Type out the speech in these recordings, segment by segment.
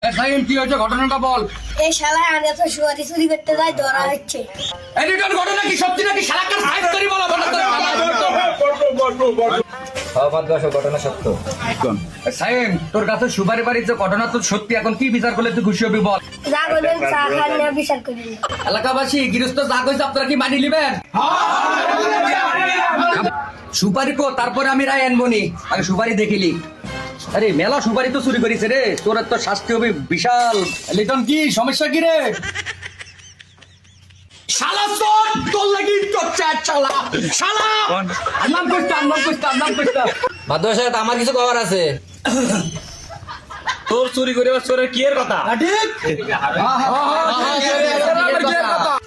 Sign কি হয়েছে ঘটনাটা বল। এই শালা আগে তো সুয়ারি চুরি করতে যায় ধরা হচ্ছে। এই রিটার্ন ঘটনা কি সত্যি নাকি শালাকার সাইড করি বলো ঘটনা সত্য। সাইন তোর কাছে সুপারি বাড়ির যে ঘটনা তো সত্যি, এখন কি বিচার করলে তুই খুশি হবি বল। যা বলবেন চা খান না বিচার করি। এলাকাবাসী গৃহস্থ যা কইছে আপনারা কি মানি নিবেন? সুপারি কো তারপরে আমি রায় আনবনি, আগে সুপারি দেখিলি। আরে মেলা সুপারি তো চুরি করিস রে, তোর তো শাস্তি হবে বিশাল। লিটন কি সমস্যা কি রে? শালা তোর লাগি তো চার শালা শালা আন্নাম কইতা মাধব সাহেব আমার কিছু খবর আছে। তোর চুরি করে চোরের কি এর কথা?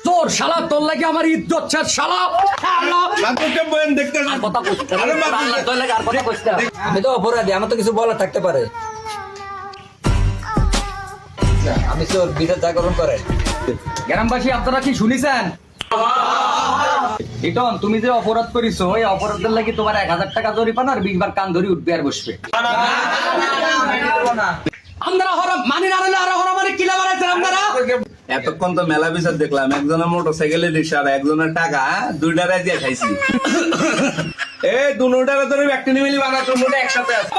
তোর শালা তোর লাগে আমার ইজ্জত ছাড় শালা। আর কথা কইতে তোর লাগে আর কথা কইতে। আমি তো অপরাধী, আমার তো কিছু বলার থাকতে পারে। আমি তোর বিচার যা গ্রহণ করে। গ্রামবাসী আপনারা কি শুনিছেন? ইটন তুমি যে অপরাধ করিছো ওই অপরাধের লাগি তোমার 1000 টাকা জরিমানা আর 20 বার কান ধরি উঠবে আর বসবে। আমরা হরম মানি না রে, আর হরম মানে কিলা বানাইছেন আপনারা? এতক্ষণ তো মেলা বিচার দেখলাম, একজনের মোটরসাইকেলের রিক্সা আর একজনের টাকা দুইটারে দিয়ে খাইছি। এই দুটারে ধরে ব্যক্তি নিয়ে মিলি বানাতো মোটে একসাথে আছে।